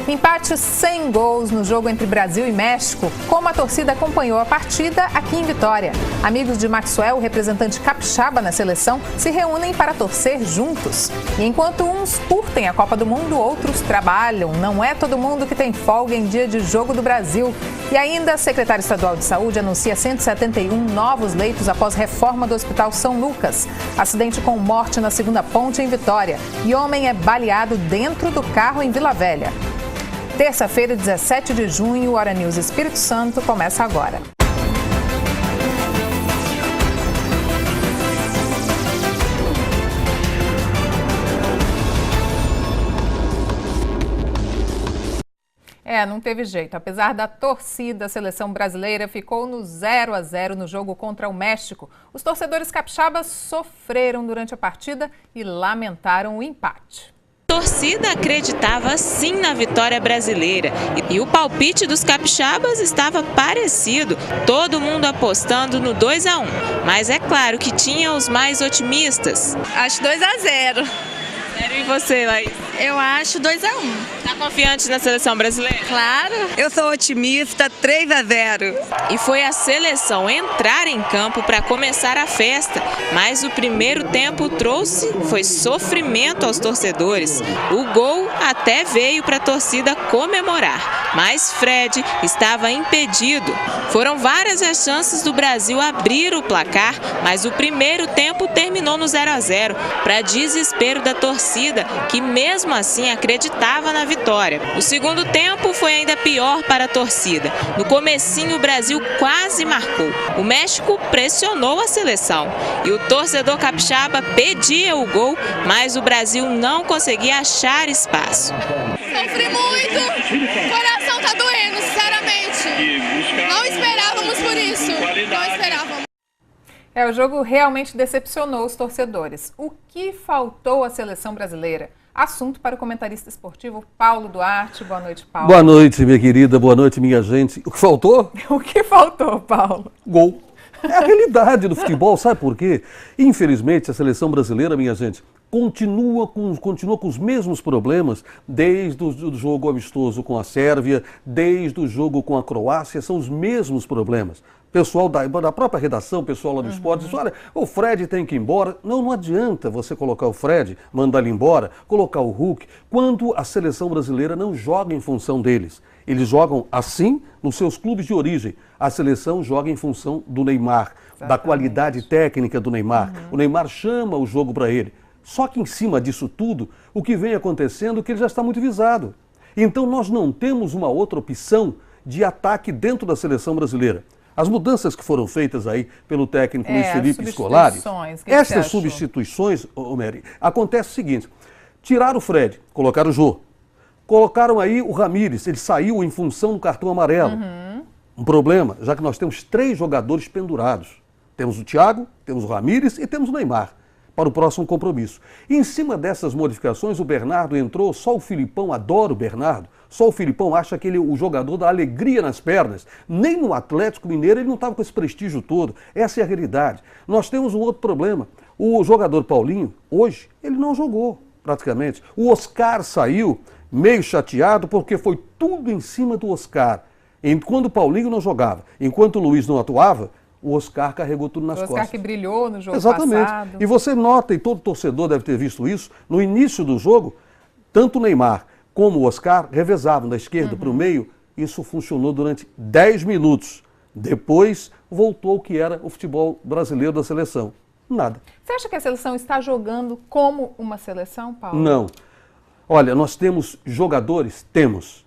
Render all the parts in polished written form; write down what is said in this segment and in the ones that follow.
Empate sem gols no jogo entre Brasil e México. Como a torcida acompanhou a partida aqui em Vitória. Amigos de Maxwell, representante capixaba na seleção, se reúnem para torcer juntos. E enquanto uns curtem a Copa do Mundo, outros trabalham. Não é todo mundo que tem folga em dia de jogo do Brasil. E ainda, a secretária estadual de saúde anuncia 171 novos leitos após reforma do Hospital São Lucas. Acidente com morte na segunda ponte em Vitória. E homem é baleado dentro do carro em Vila Velha. Terça-feira, 17 de junho, o Hora News Espírito Santo começa agora. Não teve jeito. Apesar da torcida, a seleção brasileira ficou no 0-0 no jogo contra o México. Os torcedores capixabas sofreram durante a partida e lamentaram o empate. A torcida acreditava sim na vitória brasileira e o palpite dos capixabas estava parecido, todo mundo apostando no 2-1, mas é claro que tinha os mais otimistas. Acho 2-0. E você, Laís? Eu acho 2-1. Está confiante na seleção brasileira? Claro. Eu sou otimista, 3-0. E foi a seleção entrar em campo para começar a festa, mas o primeiro tempo foi sofrimento aos torcedores. O gol até veio para a torcida comemorar, mas Fred estava impedido. Foram várias as chances do Brasil abrir o placar, mas o primeiro tempo terminou no 0-0, para desespero da torcida, que mesmo assim acreditava na vitória. O segundo tempo foi ainda pior para a torcida. No comecinho, o Brasil quase marcou. O México pressionou a seleção e o torcedor capixaba pedia o gol, mas o Brasil não conseguia achar espaço. Sofri muito, o coração tá doendo, sinceramente. Não esperávamos por isso, não esperávamos. O jogo realmente decepcionou os torcedores. O que faltou à seleção brasileira? Assunto para o comentarista esportivo Paulo Duarte. Boa noite, Paulo. Boa noite, minha querida. Boa noite, minha gente. O que faltou? O que faltou, Paulo? Gol. É a realidade do futebol, sabe por quê? Infelizmente, a seleção brasileira, minha gente, continua com os mesmos problemas desde o jogo amistoso com a Sérvia, desde o jogo com a Croácia, são os mesmos problemas. Pessoal da própria redação, pessoal lá do esporte, diz, olha, o Fred tem que ir embora. Não adianta você colocar o Fred, mandar ele embora, colocar o Hulk, quando a seleção brasileira não joga em função deles. Eles jogam assim nos seus clubes de origem. A seleção joga em função do Neymar, da qualidade técnica do Neymar. O Neymar chama o jogo para ele. Só que em cima disso tudo, o que vem acontecendo é que ele já está muito visado. Então nós não temos uma outra opção de ataque dentro da seleção brasileira. As mudanças que foram feitas aí pelo técnico Luiz Felipe Scolari, estas substituições, Mary, acontece o seguinte, tiraram o Fred, colocaram o Jô, colocaram aí o Ramírez, ele saiu em função do cartão amarelo. Um problema, já que nós temos 3 jogadores pendurados. Temos o Thiago, temos o Ramírez e temos o Neymar para o próximo compromisso. E em cima dessas modificações, o Bernardo entrou, só o Filipão adora o Bernardo, só o Filipão acha que ele é o jogador da alegria nas pernas. Nem no Atlético Mineiro ele não estava com esse prestígio todo. Essa é a realidade. Nós temos um outro problema. O jogador Paulinho, hoje, ele não jogou praticamente. O Oscar saiu meio chateado porque foi tudo em cima do Oscar. Enquanto o Paulinho não jogava, enquanto o Luiz não atuava, o Oscar carregou tudo nas costas. O Oscar que brilhou no jogo Exatamente. passado. E você nota, e todo torcedor deve ter visto isso, no início do jogo, tanto o Neymar como o Oscar revezavam da esquerda para o meio. Isso funcionou durante 10 minutos. Depois voltou o que era o futebol brasileiro da seleção. Nada. Você acha que a seleção está jogando como uma seleção, Paulo? Não. Olha, nós temos jogadores? Temos.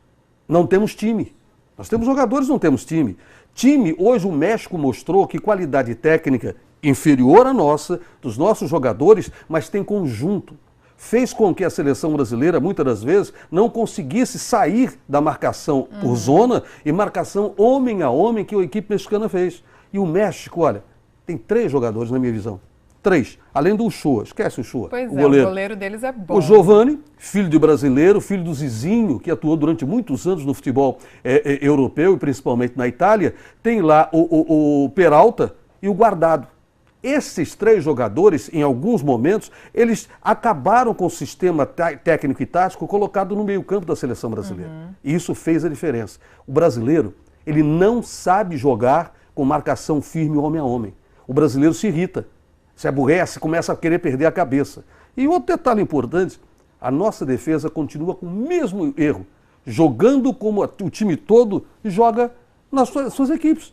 Não temos time. Nós temos jogadores, não temos time. Time, hoje o México mostrou que qualidade técnica inferior à nossa, dos nossos jogadores, mas tem conjunto. Fez com que a seleção brasileira, muitas das vezes, não conseguisse sair da marcação por zona e marcação homem a homem que a equipe mexicana fez. E o México, olha, tem 3 jogadores na minha visão. 3. Além do Uchoa, esquece o Uchoa. Pois o goleiro. O goleiro deles é bom. O Giovani, filho de brasileiro, filho do Zizinho, que atuou durante muitos anos no futebol europeu e principalmente na Itália. Tem lá o Peralta e o Guardado. Esses 3 jogadores, em alguns momentos, eles acabaram com o sistema técnico e tático colocado no meio-campo da seleção brasileira. E isso fez a diferença. O brasileiro, ele não sabe jogar com marcação firme homem a homem. O brasileiro se irrita, se aborrece, começa a querer perder a cabeça. E outro detalhe importante, a nossa defesa continua com o mesmo erro, jogando como o time todo joga nas suas equipes.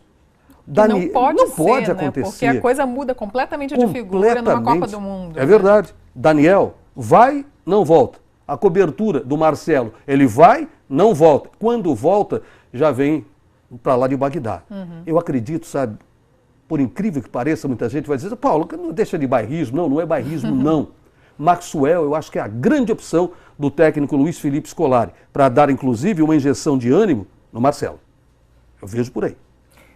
Não pode acontecer. Porque a coisa muda completamente de figura numa Copa do Mundo. É verdade. Daniel vai, não volta. A cobertura do Marcelo, ele vai, não volta. Quando volta, já vem para lá de Bagdá. Eu acredito, sabe, por incrível que pareça, muita gente vai dizer, Paulo, não deixa de bairrismo. Não, não é bairrismo, não. Maxwell, eu acho que é a grande opção do técnico Luiz Felipe Scolari, para dar, inclusive, uma injeção de ânimo no Marcelo. Eu vejo por aí.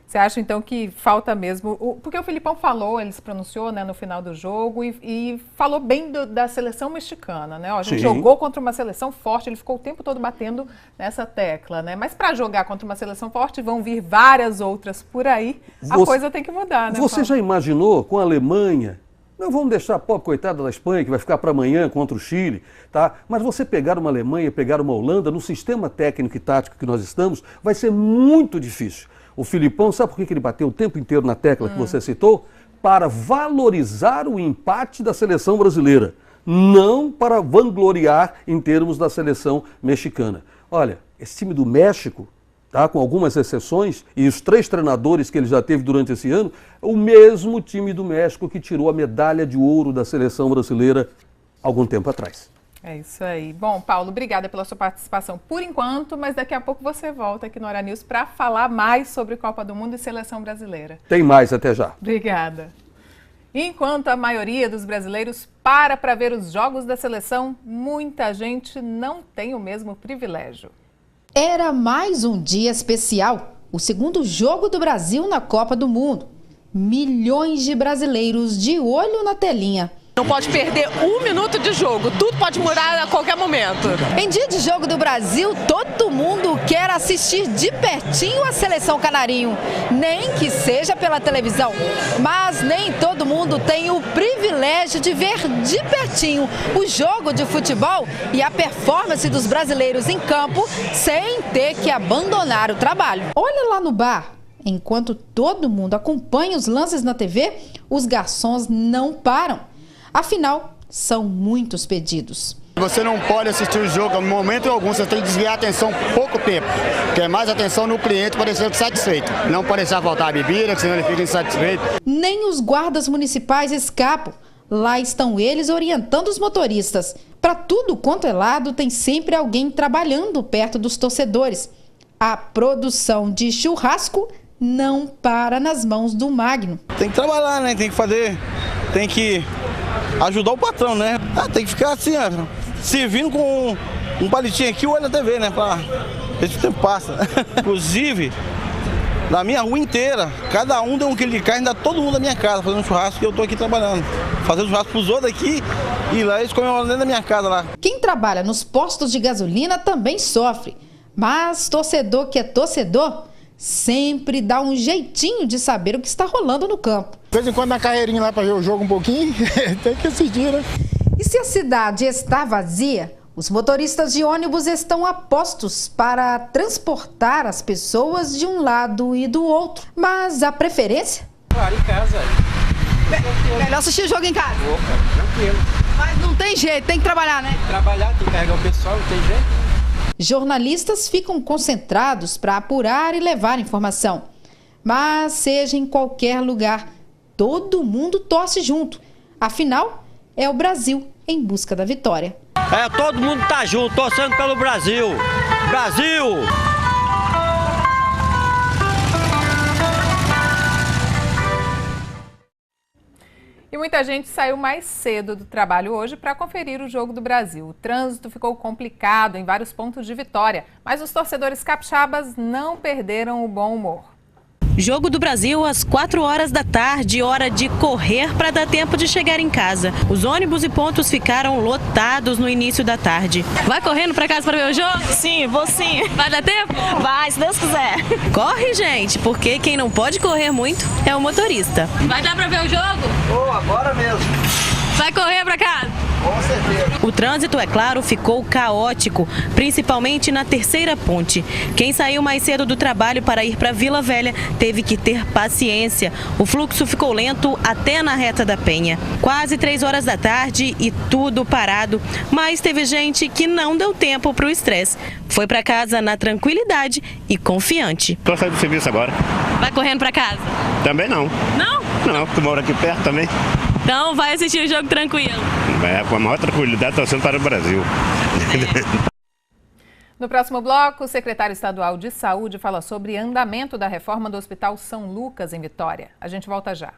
Você acha, então, que falta mesmo... Porque o Filipão falou, ele se pronunciou, né, no final do jogo e falou bem da seleção mexicana, né? Ó, a gente jogou contra uma seleção forte, ele ficou o tempo todo batendo nessa tecla, né? Mas para jogar contra uma seleção forte, vão vir várias outras por aí, a coisa tem que mudar, né, Você Paulo? já imaginou com a Alemanha? Não vamos deixar a pobre coitada da Espanha, que vai ficar para amanhã contra o Chile, tá? Mas você pegar uma Alemanha, pegar uma Holanda, no sistema técnico e tático que nós estamos, vai ser muito difícil. O Filipão, sabe por que ele bateu o tempo inteiro na tecla que você citou? Para valorizar o empate da seleção brasileira, não para vangloriar em termos da seleção mexicana. Olha, esse time do México, tá, com algumas exceções, e os 3 treinadores que ele já teve durante esse ano, é o mesmo time do México que tirou a medalha de ouro da seleção brasileira algum tempo atrás. É isso aí. Bom, Paulo, obrigada pela sua participação por enquanto, mas daqui a pouco você volta aqui no Hora News para falar mais sobre Copa do Mundo e seleção brasileira. Tem mais, até já. Obrigada. Enquanto a maioria dos brasileiros para ver os jogos da seleção, muita gente não tem o mesmo privilégio. Era mais um dia especial, o segundo jogo do Brasil na Copa do Mundo. Milhões de brasileiros de olho na telinha. Não pode perder 1 minuto de jogo, tudo pode mudar a qualquer momento. Em dia de jogo do Brasil, todo mundo quer assistir de pertinho a seleção canarinho, nem que seja pela televisão. Mas nem todo mundo tem o privilégio de ver de pertinho o jogo de futebol e a performance dos brasileiros em campo sem ter que abandonar o trabalho. Olha lá no bar. Enquanto todo mundo acompanha os lances na TV, os garçons não param. Afinal, são muitos pedidos. Você não pode assistir o jogo em momento algum, você tem que desviar a atenção pouco tempo. Quer mais atenção no cliente para deixar ele satisfeito. Não pode deixar faltar a bebida, senão ele fica insatisfeito. Nem os guardas municipais escapam. Lá estão eles orientando os motoristas. Para tudo quanto é lado, tem sempre alguém trabalhando perto dos torcedores. A produção de churrasco não para nas mãos do Magno. Tem que trabalhar, né? Tem que fazer, tem que ajudar o patrão, né? Tem que ficar assim, ó, servindo com um palitinho aqui, olha na TV, né? Pra ver se o tempo passa. Inclusive, na minha rua inteira, cada um deu 1 quilo de carne, dá todo mundo da minha casa fazendo churrasco, e eu tô aqui trabalhando. Fazendo churrasco pros outros aqui, e lá eles comem dentro da minha casa lá. Quem trabalha nos postos de gasolina também sofre. Mas torcedor que é torcedor sempre dá um jeitinho de saber o que está rolando no campo. De vez em quando na carreirinha lá para ver o jogo um pouquinho, tem que assistir, né? E se a cidade está vazia, os motoristas de ônibus estão a postos para transportar as pessoas de um lado e do outro. Mas a preferência? Claro, em casa. Melhor assistir o jogo em casa. Opa, tranquilo. Mas não tem jeito, tem que trabalhar, né? Trabalhar, tem que carregar o pessoal, não tem jeito. Jornalistas ficam concentrados para apurar e levar informação. Mas seja em qualquer lugar, todo mundo torce junto. Afinal, é o Brasil em busca da vitória. Todo mundo tá junto, torcendo pelo Brasil. Brasil! E muita gente saiu mais cedo do trabalho hoje para conferir o jogo do Brasil. O trânsito ficou complicado em vários pontos de Vitória, mas os torcedores capixabas não perderam o bom humor. Jogo do Brasil às 4 horas da tarde, hora de correr para dar tempo de chegar em casa. Os ônibus e pontos ficaram lotados no início da tarde. Vai correndo para casa para ver o jogo? Sim, vou sim. Vai dar tempo? Vai, se Deus quiser. Corre, gente, porque quem não pode correr muito é o motorista. Vai dar para ver o jogo? Agora mesmo. Vai correr para casa? Com certeza. O trânsito, é claro, ficou caótico, principalmente na terceira ponte. Quem saiu mais cedo do trabalho para ir para Vila Velha teve que ter paciência. O fluxo ficou lento até na reta da Penha. Quase 3 horas da tarde e tudo parado, mas teve gente que não deu tempo para o estresse. Foi para casa na tranquilidade e confiante. Estou saindo do serviço agora. Vai correndo para casa? Também não. Não? Não, tu mora aqui perto também. Então vai assistir o jogo tranquilo. É, com a maior tranquilidade, torcendo para o Brasil. No próximo bloco, o secretário estadual de Saúde fala sobre andamento da reforma do Hospital São Lucas, em Vitória. A gente volta já.